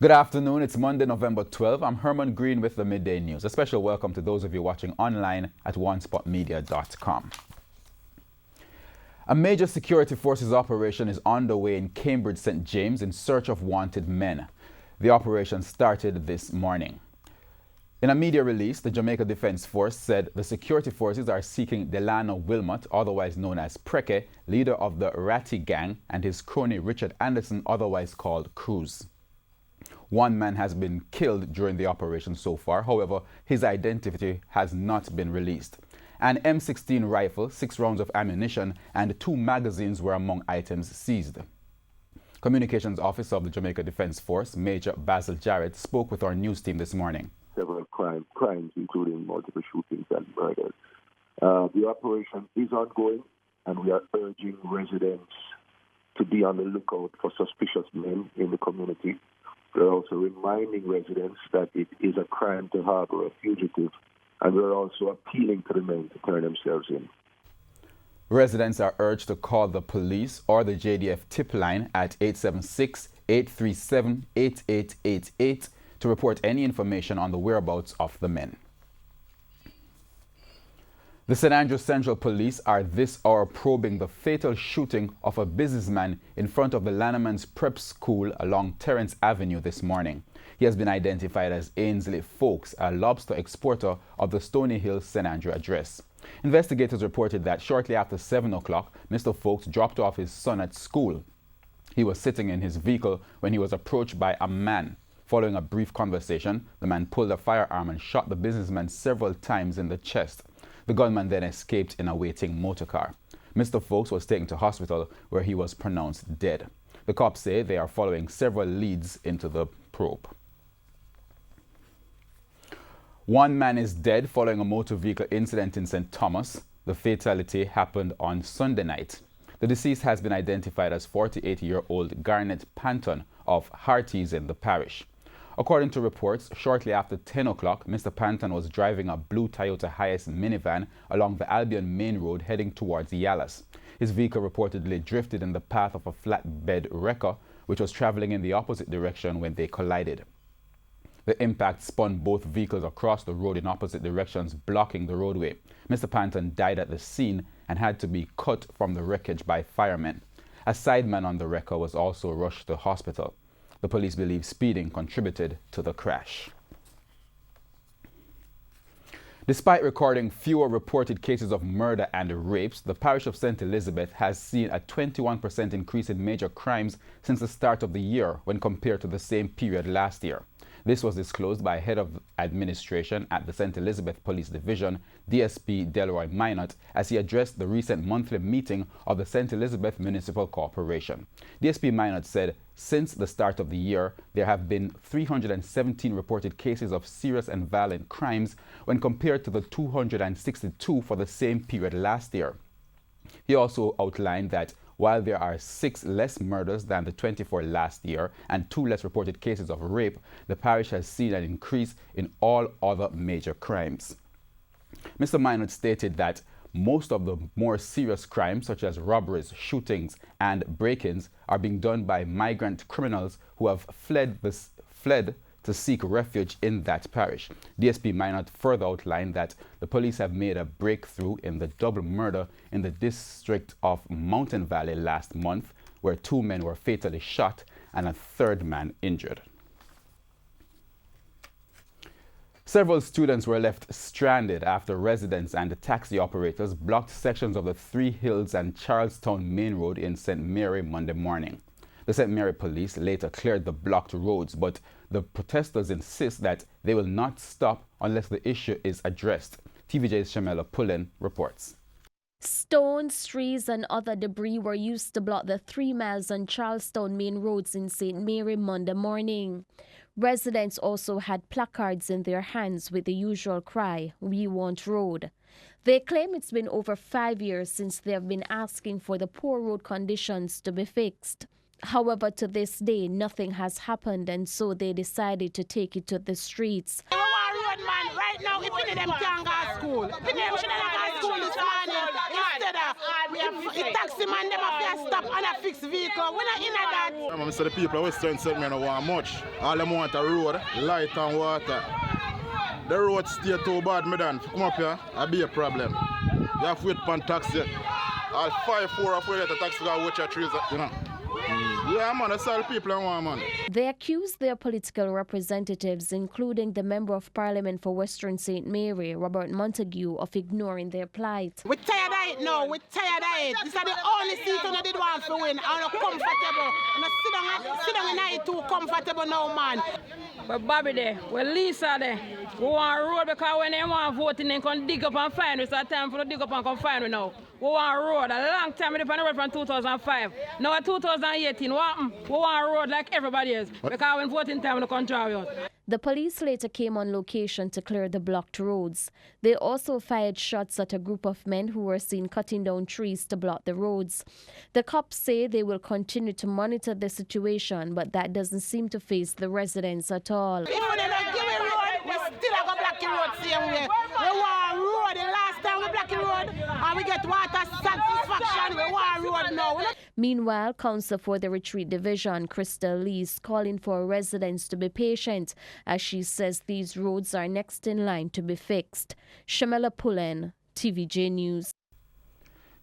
Good afternoon. It's Monday, November 12. I'm Herman Green with the Midday News. A special welcome to those of you watching online at onespotmedia.com. A major security forces operation is underway in Cambridge, St. James in search of wanted men. The operation started this morning. In a media release, the Jamaica Defense Force said the security forces are seeking Delano Wilmot, otherwise known as Preke, leader of the Ratty Gang, and his crony Richard Anderson, otherwise called Cruz. One man has been killed during the operation so far. However, his identity has not been released. An M16 rifle, 6 rounds of ammunition, and 2 magazines were among items seized. Communications Officer of the Jamaica Defense Force, Major Basil Jarrett, spoke with our news team this morning. Several crimes, including multiple shootings and murders. The operation is ongoing, and we are urging residents to be on the lookout for suspicious men in the community. We're also reminding residents that it is a crime to harbor a fugitive, and we're also appealing to the men to turn themselves in. Residents are urged to call the police or the JDF tip line at 876-837-8888 to report any information on the whereabouts of the men. The St. Andrews Central Police are this hour probing the fatal shooting of a businessman in front of the Lanneman's Prep School along Terrence Avenue this morning. He has been identified as Ainsley Folks, a lobster exporter of the Stony Hill St. Andrew address. Investigators reported that shortly after 7 o'clock, Mr. Folks dropped off his son at school. He was sitting in his vehicle when he was approached by a man. Following a brief conversation, the man pulled a firearm and shot the businessman several times in the chest. The gunman then escaped in a waiting motorcar. Mr. Folks was taken to hospital where he was pronounced dead. The cops say they are following several leads into the probe. One man is dead following a motor vehicle incident in St. Thomas. The fatality happened on Sunday night. The deceased has been identified as 48-year-old Garnet Panton of Hearties in the parish. According to reports, shortly after 10 o'clock, Mr. Panton was driving a blue Toyota Hiace minivan along the Albion Main Road heading towards Yallas. His vehicle reportedly drifted in the path of a flatbed wrecker, which was traveling in the opposite direction when they collided. The impact spun both vehicles across the road in opposite directions, blocking the roadway. Mr. Panton died at the scene and had to be cut from the wreckage by firemen. A sideman on the wrecker was also rushed to hospital. The police believe speeding contributed to the crash. Despite recording fewer reported cases of murder and rapes, the parish of St. Elizabeth has seen a 21% increase in major crimes since the start of the year when compared to the same period last year. This was disclosed by Head of Administration at the St. Elizabeth Police Division, DSP Delroy Minot, as he addressed the recent monthly meeting of the St. Elizabeth Municipal Corporation. DSP Minot said since the start of the year, there have been 317 reported cases of serious and violent crimes when compared to the 262 for the same period last year. He also outlined that while there are 6 less murders than the 24 last year and 2 less reported cases of rape, the parish has seen an increase in all other major crimes. Mr. Minot stated that most of the more serious crimes, such as robberies, shootings, and break-ins, are being done by migrant criminals who have fled to seek refuge in that parish. DSP Minot further outlined that the police have made a breakthrough in the double murder in the district of Mountain Valley last month, where 2 men were fatally shot and a 3rd man injured. Several students were left stranded after residents and taxi operators blocked sections of the Three Hills and Charlestown Main Road in St. Mary Monday morning. The St. Mary police later cleared the blocked roads, but the protesters insist that they will not stop unless the issue is addressed. TVJ's Shamela Pullen reports. Stones, trees and other debris were used to block the 3 miles on Charlestown Main Roads in St. Mary Monday morning. Residents also had placards in their hands with the usual cry, "We want road." They claim it's been over 5 years since they have been asking for the poor road conditions to be fixed. However, to this day, nothing has happened, and so they decided to take it to the streets. Right now, if any of them can't go to school, if any of them can't go to school this morning, instead of we the taxi man them have to stop on a fixed vehicle. We're not in that. I say the people of Western Segment don't want much. All them want a road, light and water. The road stay too bad, madam. Come up here, it'll be a problem. You have to wait for taxi. I'll 5-4 after that taxi go watch your trees, you know. Yeah, man, that's all the people I want, man. They accused their political representatives, including the Member of Parliament for Western St. Mary, Robert Montague, of ignoring their plight. We're tired of it now. We're tired of it. This is the only seat I did want to win. I'm not comfortable. I'm not sit down in it too comfortable now, man. But Bobby there, well Lisa there, we want a road because when they want voting, they can dig up and find us. It's time for them to dig up and come find us now. We want a road. A long time we depend on the road from 2005. Now in 2018, we want a road like everybody else. Because when voting time, we can't drive out. The police later came on location to clear the blocked roads. They also fired shots at a group of men who were seen cutting down trees to block the roads. The cops say they will continue to monitor the situation, but that doesn't seem to faze the residents at all. If we don't give a road, we still are going to block the road same way. We want a road. The last time we block the road and we get water satisfaction, we want a road now. Meanwhile, Councillor for the Retreat Division, Crystal Lee, is calling for residents to be patient, as she says these roads are next in line to be fixed. Shamela Pullen, TVJ News.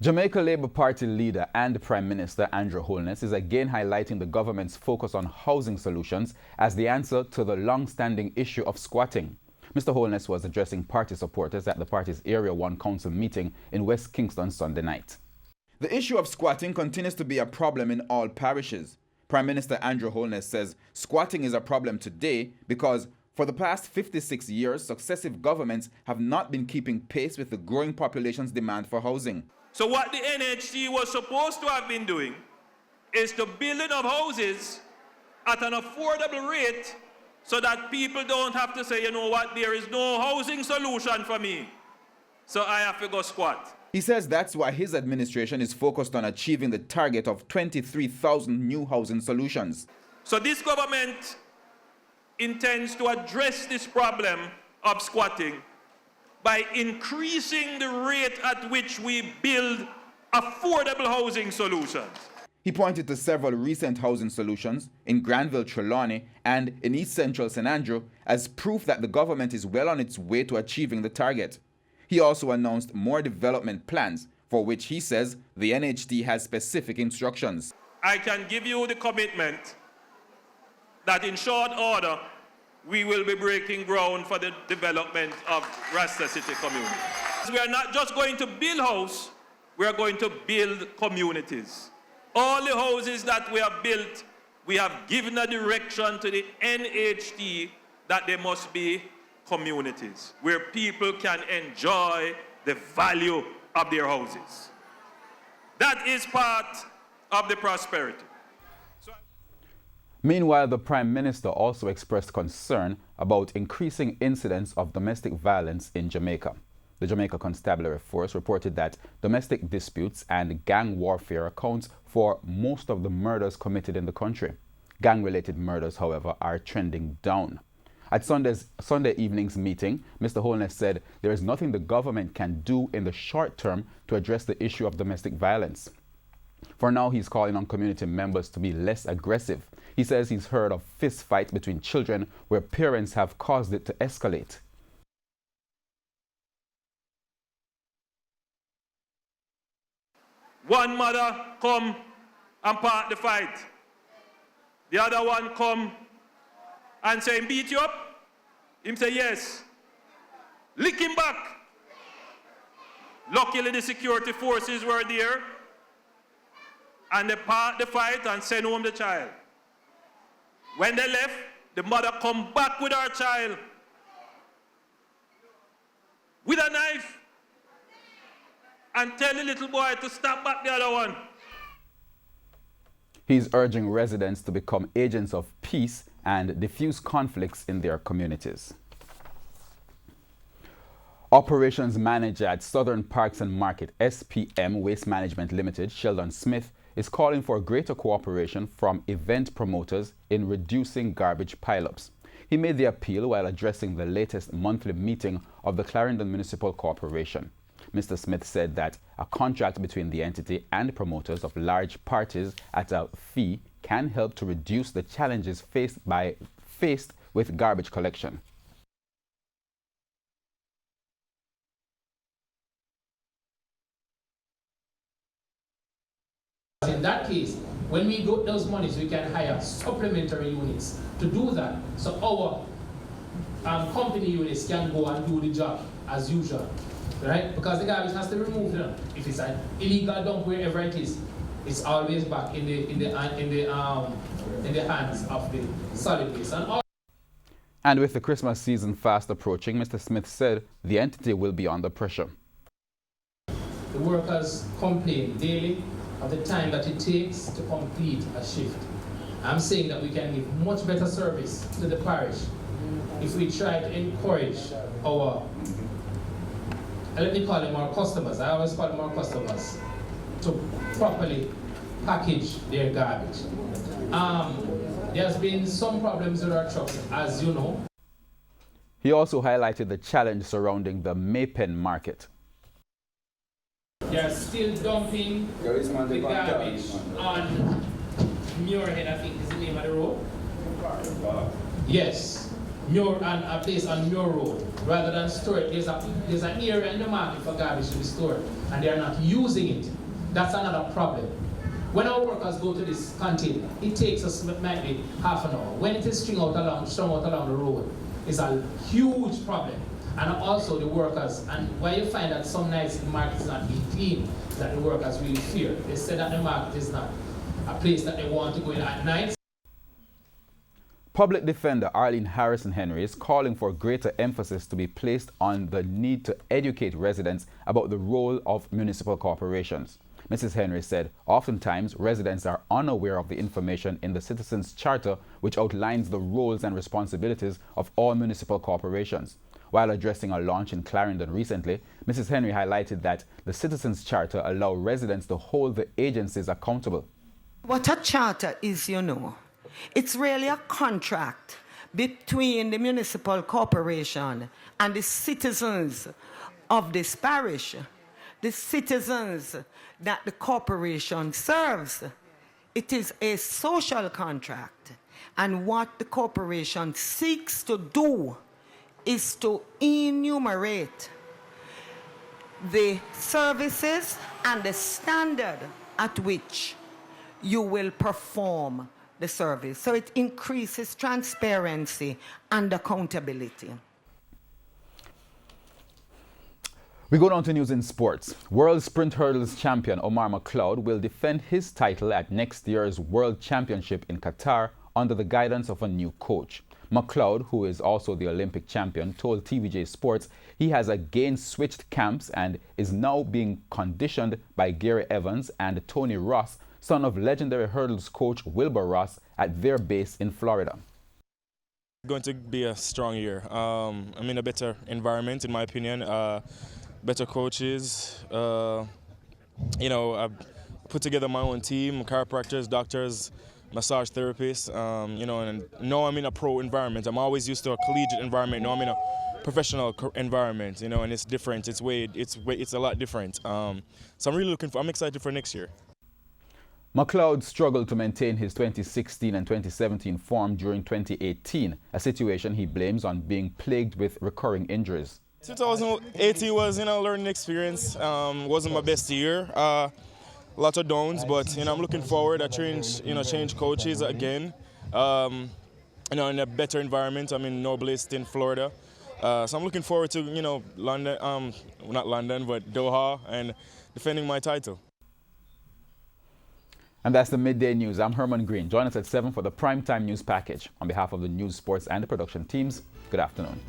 Jamaica Labour Party leader and Prime Minister Andrew Holness is again highlighting the government's focus on housing solutions as the answer to the long-standing issue of squatting. Mr. Holness was addressing party supporters at the party's Area 1 Council meeting in West Kingston Sunday night. The issue of squatting continues to be a problem in all parishes. Prime Minister Andrew Holness says squatting is a problem today because for the past 56 years, successive governments have not been keeping pace with the growing population's demand for housing. So what the NHC was supposed to have been doing is to build enough houses at an affordable rate so that people don't have to say, you know what, there is no housing solution for me, so I have to go squat. He says that's why his administration is focused on achieving the target of 23,000 new housing solutions. So this government intends to address this problem of squatting by increasing the rate at which we build affordable housing solutions. He pointed to several recent housing solutions in Granville, Trelawney, and in East Central St. Andrew as proof that the government is well on its way to achieving the target. He also announced more development plans, for which he says the NHT has specific instructions. I can give you the commitment that in short order, we will be breaking ground for the development of Rasta City community. We are not just going to build houses, we are going to build communities. All the houses that we have built, we have given a direction to the NHT that they must be communities where people can enjoy the value of their houses. That is part of the prosperity. Meanwhile, the Prime Minister also expressed concern about increasing incidents of domestic violence in Jamaica. The Jamaica Constabulary Force reported that domestic disputes and gang warfare accounts for most of the murders committed in the country. Gang-related murders, however, are trending down. At Sunday evening's meeting, Mr. Holness said there is nothing the government can do in the short term to address the issue of domestic violence. For now, he's calling on community members to be less aggressive. He says he's heard of fist fights between children where parents have caused it to escalate. One mother come and part the fight. The other one come and say, beat you up? Him say, yes. Lick him back. Luckily, the security forces were there, and they part the fight and send home the child. When they left, the mother come back with her child with a knife and tell the little boy to stop back the other one. He's urging residents to become agents of peace and diffuse conflicts in their communities. Operations Manager at Southern Parks and Market SPM Waste Management Limited, Sheldon Smith, is calling for greater cooperation from event promoters in reducing garbage pileups. He made the appeal while addressing the latest monthly meeting of the Clarendon Municipal Corporation. Mr. Smith said that a contract between the entity and promoters of large parties at a fee can help to reduce the challenges faced with garbage collection. In that case, when we got those monies, we can hire supplementary units to do that. So our company units can go and do the job as usual, right? Because the garbage has to be removed. If it's an illegal dump wherever it is, it's always back in the hands of the solid waste. And with the Christmas season fast approaching, Mr. Smith said the entity will be under pressure. The workers complain daily of the time that it takes to complete a shift. I'm saying that we can give much better service to the parish if we try to encourage our, let me call them our customers, I always call them our customers, to properly package their garbage. There's been some problems with our trucks, as you know. He also highlighted the challenge surrounding the Maypen market. They're still dumping the garbage on Muirhead, I think is the name of the road. Yes, a place on Muir Road. Rather than store it, there's an area in the market for garbage to be stored, and they're not using it. That's another problem. When our workers go to this container, it takes us maybe half an hour. When it is strung out along the road, it's a huge problem. And also the workers, and why you find that some nights the market is not being clean, that the workers really fear. They say that the market is not a place that they want to go in at night. Public Defender Arlene Harrison Henry is calling for greater emphasis to be placed on the need to educate residents about the role of municipal corporations. Mrs. Henry said, oftentimes residents are unaware of the information in the Citizens Charter, which outlines the roles and responsibilities of all municipal corporations. While addressing a launch in Clarendon recently, Mrs. Henry highlighted that the Citizens Charter allows residents to hold the agencies accountable. What a charter is, it's really a contract between the municipal corporation and the citizens of this parish, the citizens that the corporation serves. It is a social contract, and what the corporation seeks to do is to enumerate the services and the standard at which you will perform the service. So it increases transparency and accountability. We go down to news in sports. World Sprint Hurdles champion Omar McLeod will defend his title at next year's World Championship in Qatar under the guidance of a new coach. McLeod, who is also the Olympic champion, told TVJ Sports he has again switched camps and is now being conditioned by Gary Evans and Tony Ross, son of legendary hurdles coach Wilbur Ross, at their base in Florida. Going to be a strong year. I'm in a better environment, in my opinion. Better coaches. I've put together my own team, chiropractors, doctors, massage therapists, and now I'm in a pro environment. I'm always used to a collegiate environment. Now I'm in a professional environment, and it's different. It's a lot different. So I'm excited for next year. McLeod struggled to maintain his 2016 and 2017 form during 2018, a situation he blames on being plagued with recurring injuries. 2018 was, learning experience. Wasn't my best year. Lot of downs, but I'm looking forward. I change coaches again. In a better environment. I'm in Noblest in Florida, so I'm looking forward to London, not London, but Doha, and defending my title. And that's the Midday News. I'm Herman Green. Join us at 7 for the primetime news package. On behalf of the news, sports, and the production teams, good afternoon.